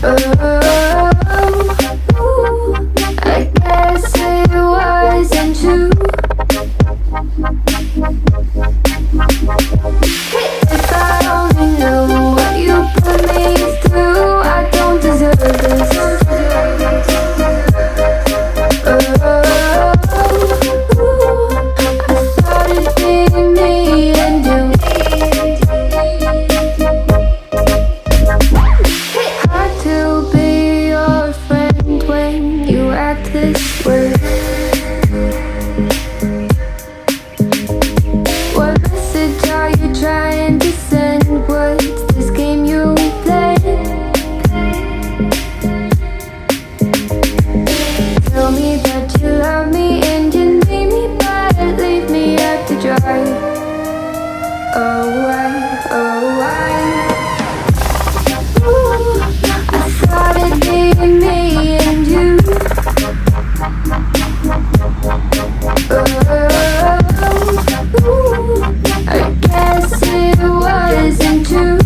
I guess it wasn't true. If I only knew what you put me through, I don't deserve this. I thought it'd be me and you. Hard to be your friend when you act this way. What message are you trying to send? What's this game you play? Tell me that you love me and you need me, but leave me out to dry. Oh, why? Ooh, I thought it'd be me and you. I guess it wasn't true.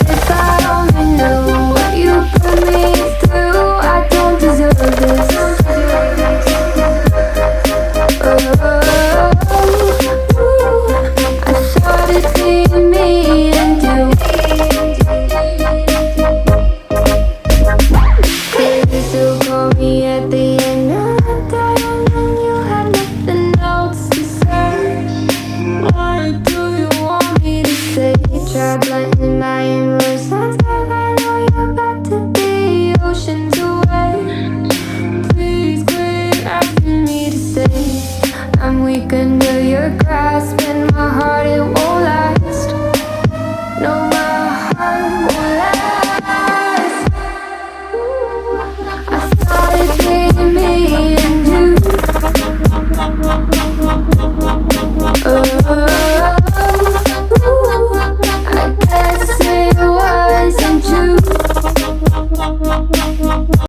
If I only knew what you put me through, I don't deserve this. I thought it'd be me and you. Could you still call me at the end of the day when you had nothing else to say? What do you want me to say? Try blending